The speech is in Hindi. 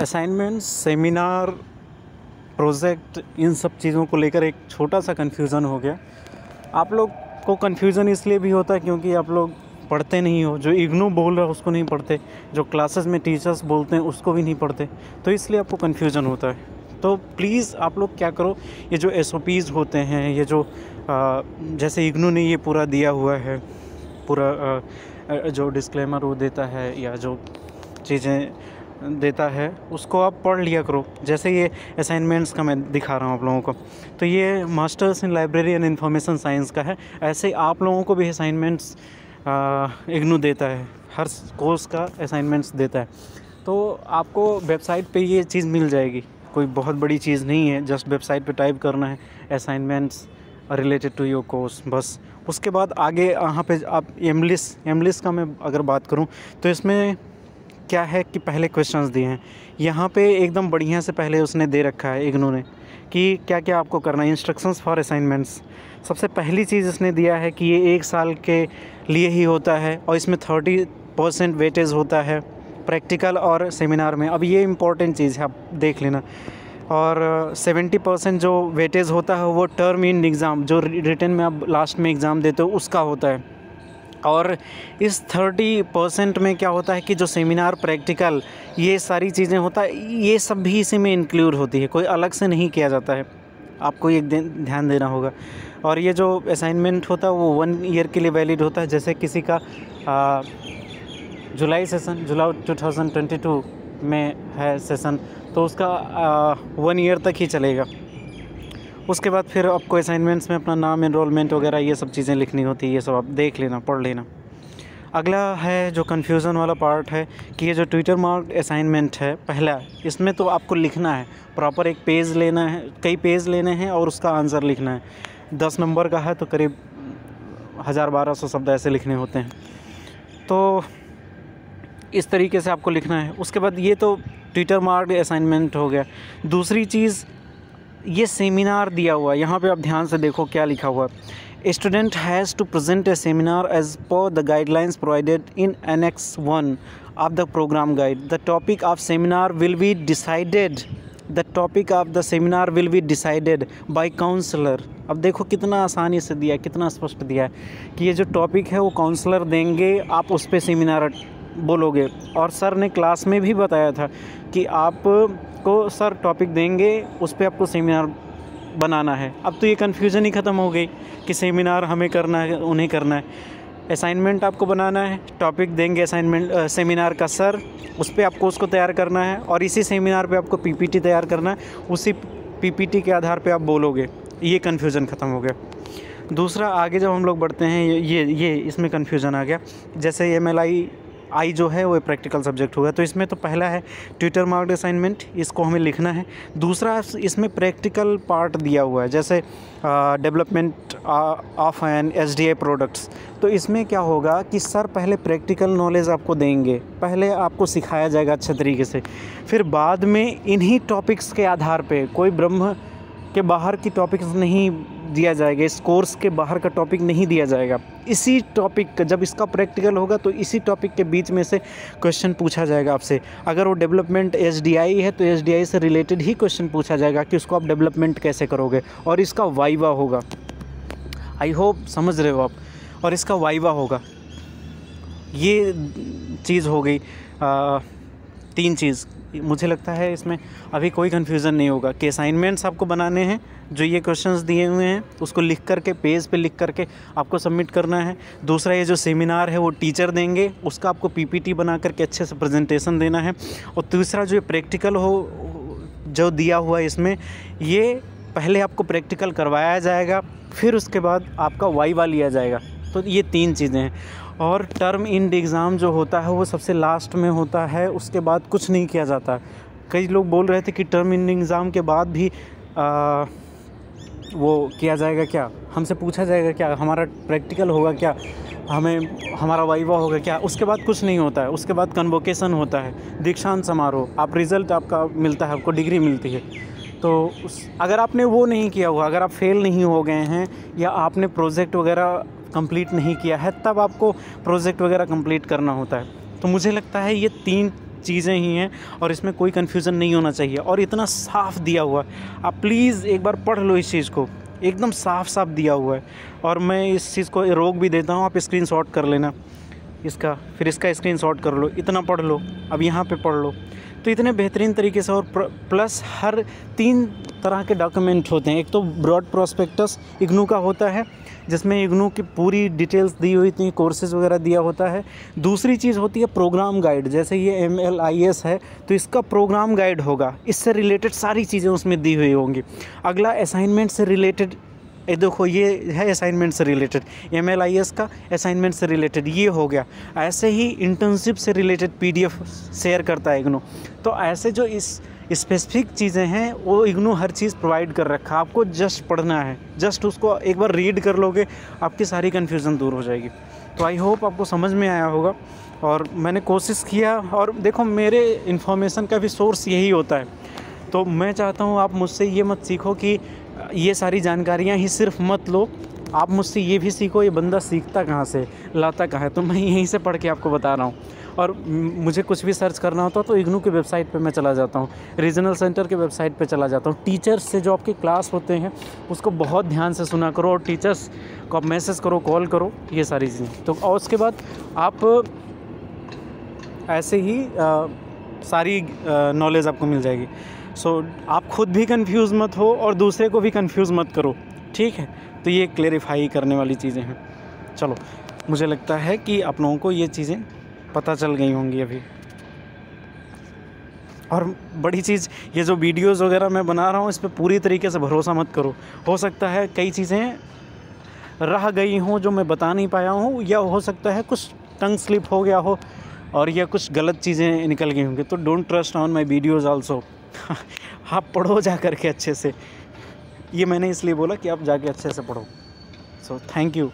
असाइनमेंट्स, सेमिनार, प्रोजेक्ट, इन सब चीज़ों को लेकर एक छोटा सा कन्फ्यूज़न हो गया। आप लोग को कन्फ्यूज़न इसलिए भी होता है क्योंकि आप लोग पढ़ते नहीं हो। जो इग्नू बोल रहा है उसको नहीं पढ़ते, जो क्लासेस में टीचर्स बोलते हैं उसको भी नहीं पढ़ते, तो इसलिए आपको कन्फ्यूज़न होता है। तो प्लीज़ आप लोग क्या करो, ये जो SOPs होते हैं, ये जो जैसे इग्नू ने ये पूरा दिया हुआ है, पूरा जो डिस्क्लेमर वो देता है या जो चीज़ें देता है उसको आप पढ़ लिया करो। जैसे ये असाइनमेंट्स का मैं दिखा रहा हूँ आप लोगों को, तो ये masters in library and information science का है। ऐसे आप लोगों को भी असाइनमेंट्स इग्नू देता है, हर कोर्स का असाइनमेंट्स देता है। तो आपको वेबसाइट पे ये चीज़ मिल जाएगी, कोई बहुत बड़ी चीज़ नहीं है। जस्ट वेबसाइट पे टाइप करना है assignments related to your course, बस। उसके बाद आगे यहाँ पे आप एमलिस का मैं अगर बात करूँ तो इसमें क्या है कि पहले क्वेश्चंस दिए हैं यहाँ पे एकदम बढ़िया से। पहले उसने दे रखा है इग्नू ने कि क्या क्या आपको करना है, इंस्ट्रक्शंस फॉर असाइनमेंट्स। सबसे पहली चीज़ इसने दिया है कि ये 1 साल के लिए ही होता है और इसमें 30% वेटेज होता है प्रैक्टिकल और सेमिनार में। अब ये इम्पॉर्टेंट चीज़ है, आप देख लेना। और 70% जो वेटेज होता है वो टर्म इन एग्ज़ाम, जो रिटन में आप लास्ट में एग्ज़ाम देते हो उसका होता है। और इस 30% में क्या होता है कि जो सेमिनार, प्रैक्टिकल, ये सारी चीज़ें होता है, ये सब भी इसी में इंक्लूड होती है, कोई अलग से नहीं किया जाता है। आपको ये ध्यान देना होगा। और ये जो असाइनमेंट होता है वो 1 ईयर के लिए वैलिड होता है। जैसे किसी का जुलाई 2022 में है सेशन, तो उसका 1 ईयर तक ही चलेगा। उसके बाद फिर आपको असाइनमेंट्स में अपना नाम, एनरोलमेंट वगैरह ये सब चीज़ें लिखनी होती है। ये सब आप देख लेना, पढ़ लेना। अगला है जो कन्फ्यूज़न वाला पार्ट है कि ये जो ट्विटर मार्क असाइनमेंट है पहला, इसमें तो आपको लिखना है प्रॉपर, एक पेज लेना है, कई पेज लेने हैं और उसका आंसर लिखना है। 10 नंबर का है तो करीब 1000-1200 शब्द ऐसे लिखने होते हैं। तो इस तरीके से आपको लिखना है। उसके बाद ये तो ट्विटर मार्क असाइनमेंट हो गया। दूसरी चीज़, ये सेमिनार दिया हुआ है, यहाँ पे आप ध्यान से देखो क्या लिखा हुआ है। Student has to present a seminar as per the guidelines provided in Annex 1 of the program guide. The topic of seminar will be decided by counsellor. अब देखो कितना आसानी से दिया है, कितना स्पष्ट दिया है कि ये जो टॉपिक है वो काउंसलर देंगे, आप उस पर सेमिनार बोलोगे। और सर ने क्लास में भी बताया था कि आपको सर टॉपिक देंगे, उस पर आपको सेमिनार बनाना है। अब तो ये कन्फ्यूज़न ही ख़त्म हो गई कि सेमिनार हमें करना है, उन्हें करना है। असाइनमेंट आपको बनाना है, टॉपिक देंगे सेमिनार का सर, उस पर आपको उसको तैयार करना है और इसी सेमिनार पे आपको PPT तैयार करना है। उसी PPT के आधार पे आप बोलोगे। ये कन्फ्यूज़न ख़त्म हो गया। दूसरा, आगे जब हम लोग बढ़ते हैं, ये इसमें कन्फ्यूज़न आ गया। जैसे MLI जो है वो प्रैक्टिकल सब्जेक्ट होगा, तो इसमें तो पहला है ट्विटर मार्क्ड असाइनमेंट, इसको हमें लिखना है। दूसरा, इसमें प्रैक्टिकल पार्ट दिया हुआ है, जैसे development of an SDI products. तो इसमें क्या होगा कि सर पहले प्रैक्टिकल नॉलेज आपको देंगे, पहले आपको सिखाया जाएगा अच्छे तरीके से, फिर बाद में इन्हीं टॉपिक्स के आधार पे, कोई ब्रह्म के बाहर की टॉपिक्स नहीं दिया जाएगा, इस कोर्स के बाहर का टॉपिक नहीं दिया जाएगा। इसी टॉपिक का, जब इसका प्रैक्टिकल होगा तो इसी टॉपिक के बीच में से क्वेश्चन पूछा जाएगा आपसे। अगर वो डेवलपमेंट SDI है तो SDI से रिलेटेड ही क्वेश्चन पूछा जाएगा कि उसको आप डेवलपमेंट कैसे करोगे, और इसका वाइवा होगा। आई होप समझ रहे हो आप। और इसका वाइवा होगा। ये चीज़ हो गई 3 चीज़। मुझे लगता है इसमें अभी कोई कन्फ्यूज़न नहीं होगा कि असाइनमेंट्स आपको बनाने हैं, जो ये क्वेश्चंस दिए हुए हैं उसको लिख करके, पेज पे लिख करके आपको सबमिट करना है। दूसरा, ये जो सेमिनार है वो टीचर देंगे, उसका आपको PPT बना करके अच्छे से प्रेजेंटेशन देना है। और तीसरा, जो प्रैक्टिकल जो दिया हुआ है इसमें, ये पहले आपको प्रैक्टिकल करवाया जाएगा, फिर उसके बाद आपका वाइवा लिया जाएगा। तो ये 3 चीज़ें हैं। और टर्म एंड एग्ज़ाम जो होता है वो सबसे लास्ट में होता है, उसके बाद कुछ नहीं किया जाता। कई लोग बोल रहे थे कि टर्म एंड एग्ज़ाम के बाद भी वो किया जाएगा क्या, हमसे पूछा जाएगा क्या, हमारा प्रैक्टिकल होगा क्या, हमारा वाइवा होगा क्या। उसके बाद कुछ नहीं होता है। उसके बाद कन्वोकेशन होता है, दीक्षांत समारोह, आप रिज़ल्ट आपका मिलता है, आपको डिग्री मिलती है। तो अगर आपने वो नहीं किया हुआ, अगर आप फेल नहीं हो गए हैं या आपने प्रोजेक्ट वगैरह कंप्लीट नहीं किया है, तब आपको प्रोजेक्ट वगैरह कंप्लीट करना होता है। तो मुझे लगता है ये 3 चीज़ें ही हैं और इसमें कोई कन्फ्यूज़न नहीं होना चाहिए। और इतना साफ दिया हुआ, आप प्लीज़ एक बार पढ़ लो इस चीज़ को, एकदम साफ साफ दिया हुआ है। और मैं इस चीज़ को रोक भी देता हूँ, आप स्क्रीनशॉट कर लेना इसका, फिर इसका स्क्रीनशॉट कर लो, इतना पढ़ लो, अब यहाँ पे पढ़ लो। तो इतने बेहतरीन तरीके से, और प्लस हर 3 तरह के डॉक्यूमेंट होते हैं। एक तो ब्रॉड प्रोस्पेक्टस इग्नू का होता है, जिसमें इग्नू की पूरी डिटेल्स दी हुई थी, कोर्सेज़ वगैरह दिया होता है। दूसरी चीज़ होती है प्रोग्राम गाइड, जैसे ये MLIS है तो इसका प्रोग्राम गाइड होगा, इससे रिलेटेड सारी चीज़ें उसमें दी हुई होंगी। अगला असाइनमेंट से रिलेटेड, ये देखो ये है असाइनमेंट से रिलेटेड, MLIS का असाइनमेंट से रिलेटेड ये हो गया। ऐसे ही इंटर्नशिप से रिलेटेड PDF शेयर करता है इग्नू। तो ऐसे जो इस स्पेसिफिक चीज़ें हैं वो इग्नू हर चीज़ प्रोवाइड कर रखा है, आपको जस्ट पढ़ना है, जस्ट उसको एक बार रीड कर लोगे, आपकी सारी कन्फ्यूज़न दूर हो जाएगी। तो आई होप आपको समझ में आया होगा, और मैंने कोशिश किया। और देखो मेरे इन्फॉर्मेशन का भी सोर्स यही होता है, तो मैं चाहता हूँ आप मुझसे ये मत सीखो कि ये सारी जानकारियाँ ही सिर्फ मत लो, आप मुझसे ये भी सीखो ये बंदा सीखता कहाँ से, लाता कहाँ है। तो मैं यहीं से पढ़ के आपको बता रहा हूँ। और मुझे कुछ भी सर्च करना होता तो इग्नू के वेबसाइट पे मैं चला जाता हूँ, रीजनल सेंटर के वेबसाइट पे चला जाता हूँ। टीचर्स से जो आपके क्लास होते हैं उसको बहुत ध्यान से सुना करो, और टीचर्स को आप मैसेज करो, कॉल करो, ये सारी चीज़ें। तो और उसके बाद आप ऐसे ही सारी नॉलेज आपको मिल जाएगी। सो आप खुद भी कंफ्यूज मत हो और दूसरे को भी कंफ्यूज मत करो, ठीक है। तो ये क्लेरिफाई करने वाली चीज़ें हैं। चलो, मुझे लगता है कि आप लोगों को ये चीज़ें पता चल गई होंगी अभी। और बड़ी चीज़, ये जो वीडियोस वगैरह मैं बना रहा हूँ इस पर पूरी तरीके से भरोसा मत करो। हो सकता है कई चीज़ें रह गई हों जो मैं बता नहीं पाया हूँ, या हो सकता है कुछ टंग स्लिप हो गया हो, और या कुछ गलत चीज़ें निकल गई होंगी। तो don't trust on my videos also. आप पढ़ो जा कर के अच्छे से, ये मैंने इसलिए बोला कि आप जाके अच्छे से पढ़ो। So thank you.